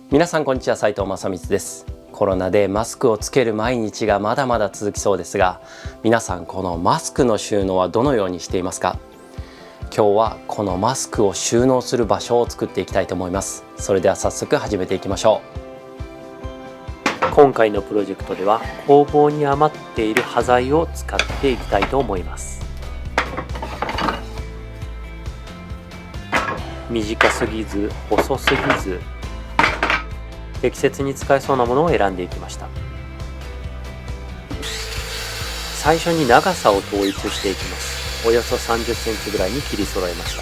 皆さんこんにちは、斉藤正光です。コロナでマスクをつける毎日がまだまだ続きそうですが、皆さんこのマスクの収納はどのようにしていますか？今日はこのマスクを収納する場所を作っていきたいと思います。それでは早速始めていきましょう。今回のプロジェクトでは工房に余っている端材を使っていきたいと思います。短すぎず細すぎず適切に使えそうなものを選んでいきました。最初に長さを統一していきます。およそ30センチぐらいに切り揃えまし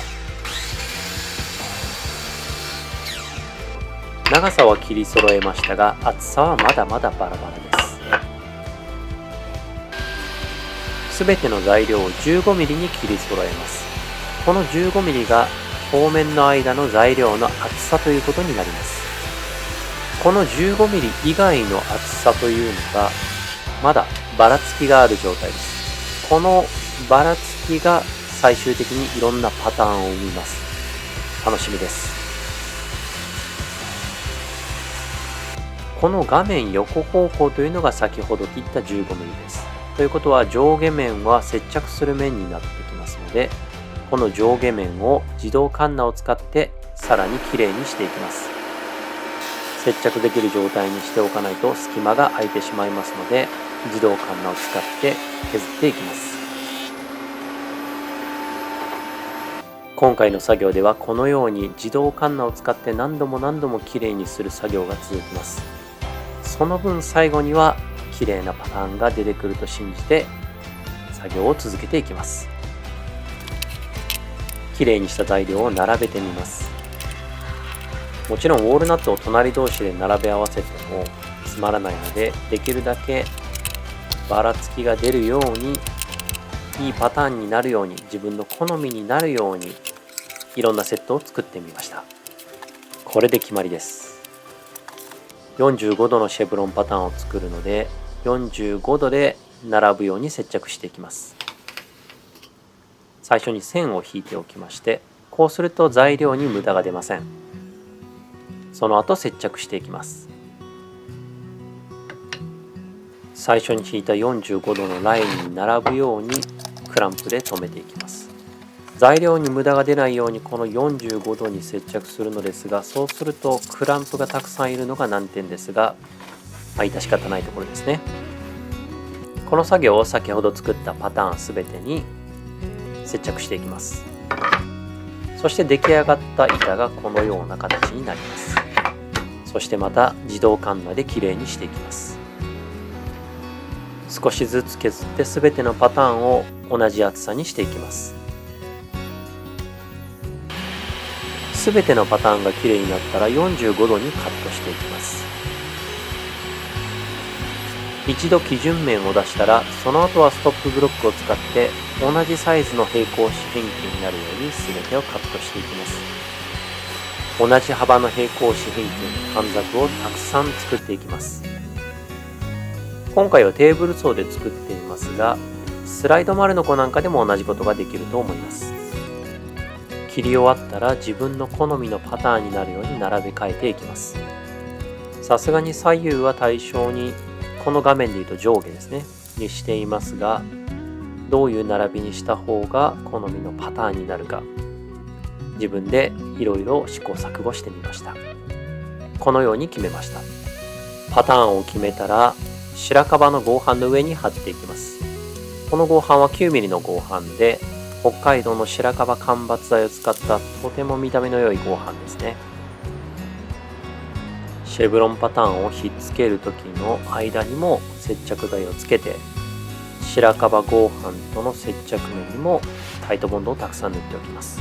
た。長さは切り揃えましたが、厚さはまだまだバラバラです。すべての材料を 15mm に切り揃えます。この 15mm が表面の間の材料の厚さということになります。この 15mm 以外の厚さというのがまだばらつきがある状態です。このばらつきが最終的にいろんなパターンを生みます。楽しみです。この画面横方向というのが先ほど切った 15mm です。ということは上下面は接着する面になってきますので、この上下面を自動カンナを使ってさらにきれいにしていきます。接着できる状態にしておかないと隙間が空いてしまいますので、自動カンナを使って削っていきます。今回の作業ではこのように自動カンナを使って何度も何度もきれいにする作業が続きます。その分最後にはきれいなパターンが出てくると信じて作業を続けていきます。きれいにした材料を並べてみます。もちろんウォールナットを隣同士で並べ合わせてもつまらないので、できるだけばらつきが出るように、いいパターンになるように、自分の好みになるようにいろんなセットを作ってみました。これで決まりです。45度のシェブロンパターンを作るので、45度で並ぶように接着していきます。最初に線を引いておきまして、こうすると材料に無駄が出ません。その後接着していきます。最初に引いた45度のラインに並ぶようにクランプで留めていきます。材料に無駄が出ないようにこの45度に接着するのですが、そうするとクランプがたくさんいるのが難点ですが、致し方ないところですね。この作業を先ほど作ったパターンすべてに接着していきます。そして出来上がった板がこのような形になります。そしてまた自動カンナできれいにしていきます。少しずつ削ってすべてのパターンを同じ厚さにしていきます。すべてのパターンがきれいになったら45度にカットしていきます。一度基準面を出したら、その後はストップブロックを使って同じサイズの平行四辺形になるように全てをカットしていきます。同じ幅の平行四辺形の短冊をたくさん作っていきます。今回はテーブル層で作っていますが、スライド丸のこなんかでも同じことができると思います。切り終わったら自分の好みのパターンになるように並べ替えていきます。さすがに左右は対称に、この画面でいうと上下ですねにしていますが、どういう並びにした方が好みのパターンになるか、自分でいろいろ試行錯誤してみました。このように決めました。パターンを決めたら白樺の合板の上に貼っていきます。この合板は 9mm の合板で、北海道の白樺間伐材を使ったとても見た目の良い合板ですね。シェブロンパターンをひっつける時の間にも接着剤をつけて、白樺合板との接着面にもタイトボンドをたくさん塗っておきます。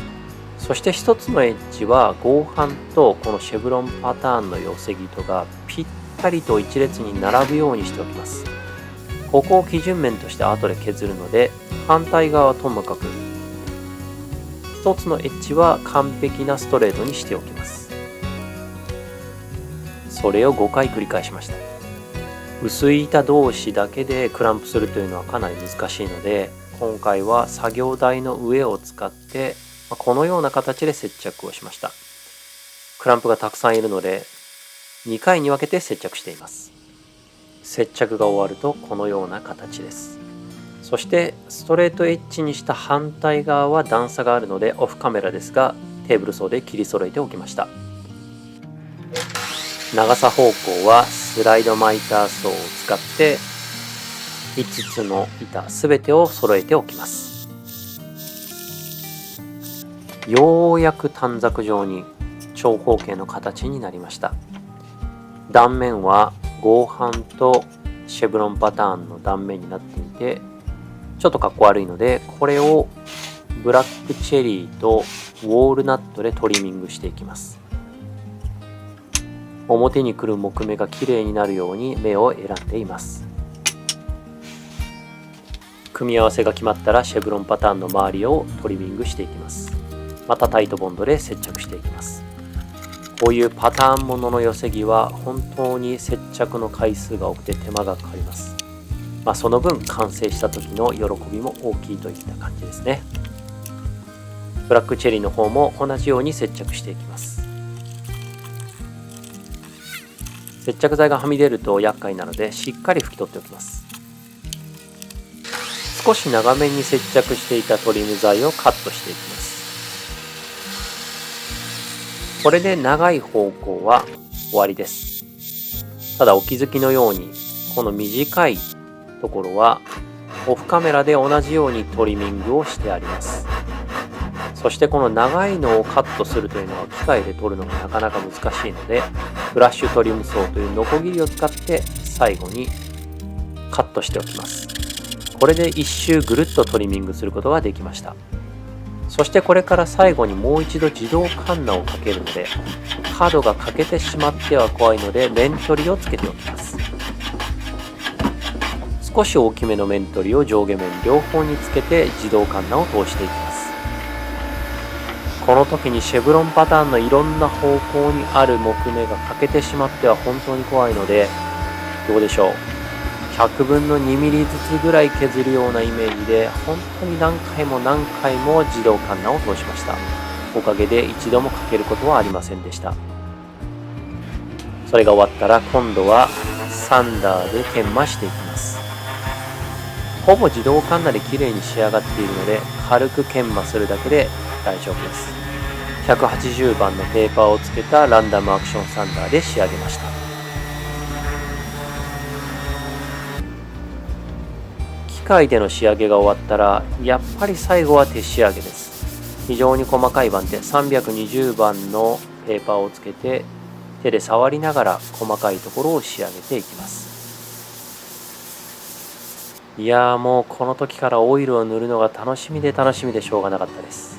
そして一つのエッジは合板とこのシェブロンパターンの寄せ木とがぴったりと一列に並ぶようにしておきます。ここを基準面として後で削るので、反対側はともかく一つのエッジは完璧なストレートにしておきます。それを5回繰り返しました。薄い板同士だけでクランプするというのはかなり難しいので、今回は作業台の上を使ってこのような形で接着をしました。クランプがたくさんいるので2回に分けて接着しています。接着が終わるとこのような形です。そしてストレートエッジにした反対側は段差があるのでオフカメラですが、テーブルソーで切り揃えておきました。長さ方向はスライドマイターソーを使って5つの板すべてを揃えておきます。ようやく短冊状に長方形の形になりました。断面は合板とシェブロンパターンの断面になっていて、ちょっとかっこ悪いので、これをブラックチェリーとウォールナットでトリミングしていきます。表に来る木目が綺麗になるように目を選んでいます。組み合わせが決まったらシェブロンパターンの周りをトリミングしていきます。またタイトボンドで接着していきます。こういうパターンものの寄せ木は本当に接着の回数が多くて手間がかかります。その分完成した時の喜びも大きいといった感じですね。ブラックチェリーの方も同じように接着していきます。接着剤がはみ出ると厄介なのでしっかり拭き取っておきます。少し長めに接着していたトリム材をカットしていきます。これで長い方向は終わりです。ただお気づきのようにこの短いところはオフカメラで同じようにトリミングをしてあります。そしてこの長いのをカットするというのは機械で取るのがなかなか難しいので、フラッシュトリムソーというノコギリを使って最後にカットしておきます。これで一周ぐるっとトリミングすることができました。そしてこれから最後にもう一度自動カンナをかけるので、角が欠けてしまっては怖いので面取りをつけておきます。少し大きめの面取りを上下面両方につけて自動カンナを通していきます。この時にシェブロンパターンのいろんな方向にある木目が欠けてしまっては本当に怖いので、どうでしょう、100分の2ミリずつぐらい削るようなイメージで本当に何回も何回も自動カンナを通しました。おかげで一度も欠けることはありませんでした。それが終わったら今度はサンダーで研磨していきます。ほぼ自動カンナで綺麗に仕上がっているので軽く研磨するだけで大丈夫です。180番のペーパーをつけたランダムアクションサンダーで仕上げました。機械での仕上げが終わったらやっぱり最後は手仕上げです。非常に細かい番手320番のペーパーをつけて手で触りながら細かいところを仕上げていきます。いやー、もうこの時からオイルを塗るのが楽しみでしょうがなかったです。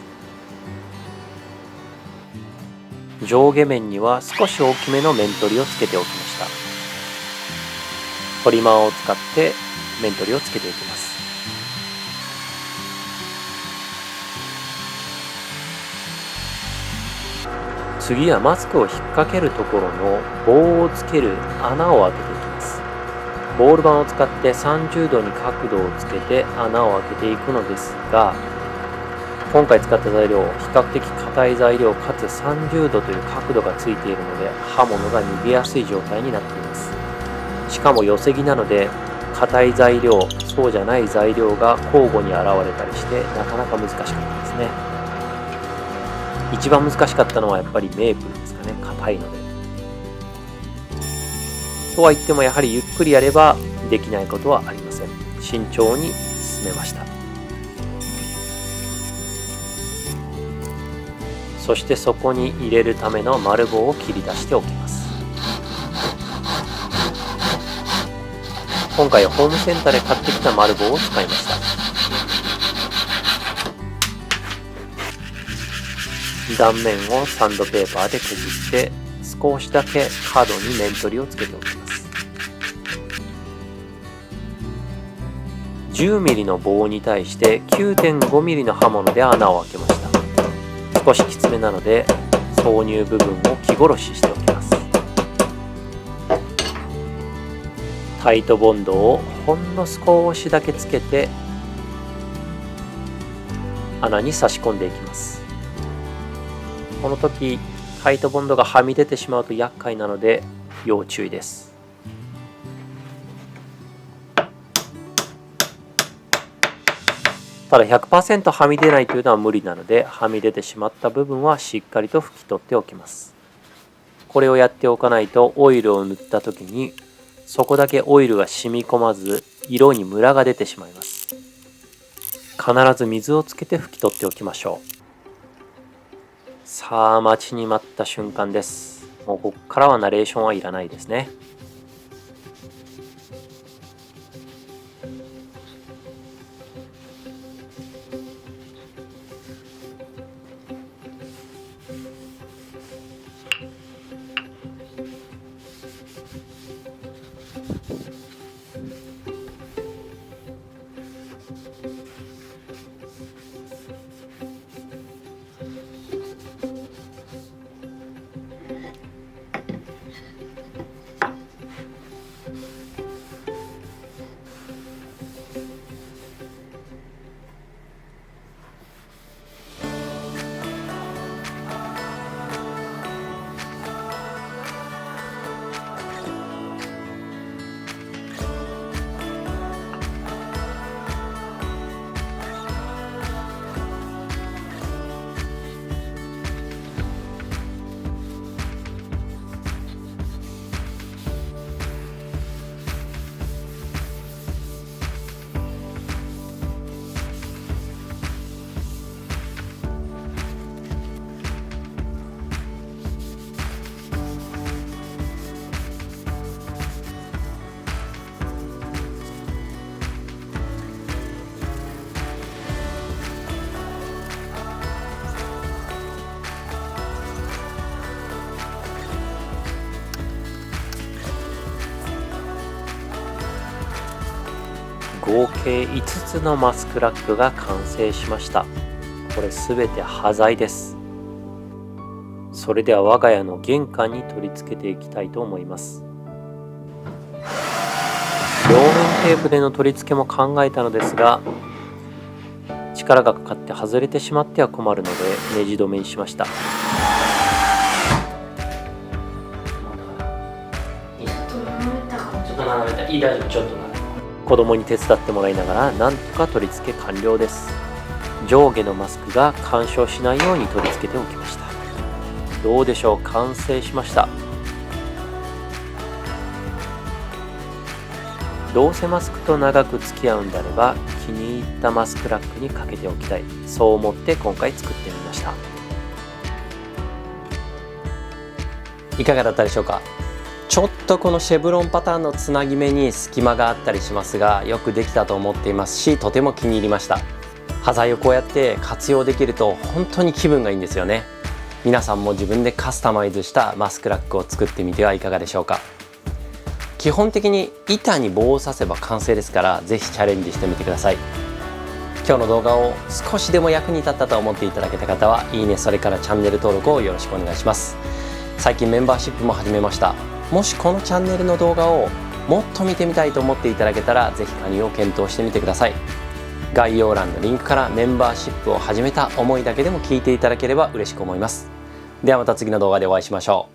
上下面には少し大きめの面取りをつけておきました。トリマーを使って面取りをつけていきます。次はマスクを引っ掛けるところの棒をつける穴を開けていきます。ボール板を使って30度に角度をつけて穴を開けていくのですが、今回使った材料、比較的硬い材料かつ30度という角度がついているので刃物が逃げやすい状態になっています。しかも寄せ木なので硬い材料、そうじゃない材料が交互に現れたりしてなかなか難しかったですね。一番難しかったのはやっぱりメープルですかね。硬いので。とは言ってもやはりゆっくりやればできないことはありません。慎重に進めました。そしてそこに入れるための丸棒を切り出しておきます。今回はホームセンターで買ってきた丸棒を使いました。断面をサンドペーパーで削って少しだけ角に面取りをつけておきます。10ミリの棒に対して 9.5 ミリの刃物で穴を開けました。少しきつめなので挿入部分を木殺ししておきます。タイトボンドをほんの少しだけつけて穴に差し込んでいきます。この時タイトボンドがはみ出てしまうと厄介なので要注意です。ただ 100% はみ出ないというのは無理なので、はみ出てしまった部分はしっかりと拭き取っておきます。これをやっておかないと、オイルを塗った時にそこだけオイルが染み込まず色にムラが出てしまいます。必ず水をつけて拭き取っておきましょう。さあ、待ちに待った瞬間です。もうここからはナレーションはいらないですね。合計5つのマスクラックが完成しました。これすべて端材です。それでは我が家の玄関に取り付けていきたいと思います。両面テープでの取り付けも考えたのですが、力がかかって外れてしまっては困るのでネジ止めにしました。いい、大丈夫、ちょっと子供に手伝ってもらいながらなんとか取り付け完了です。上下のマスクが干渉しないように取り付けておきました。どうでしょう、完成しました。どうせマスクと長く付き合うんであれば気に入ったマスクラックにかけておきたい、そう思って今回作ってみました。いかがだったでしょうか。ちょっとこのシェブロンパターンのつなぎ目に隙間があったりしますが、よくできたと思っていますし、とても気に入りました。端材をこうやって活用できると本当に気分がいいんですよね。皆さんも自分でカスタマイズしたマスクラックを作ってみてはいかがでしょうか。基本的に板に棒を刺せば完成ですから、ぜひチャレンジしてみてください。今日の動画を少しでも役に立ったと思っていただけた方は、いいね、それからチャンネル登録をよろしくお願いします。最近メンバーシップも始めました。もしこのチャンネルの動画をもっと見てみたいと思っていただけたら、ぜひ加入を検討してみてください。概要欄のリンクからメンバーシップを始めた思いだけでも聞いていただければ嬉しく思います。ではまた次の動画でお会いしましょう。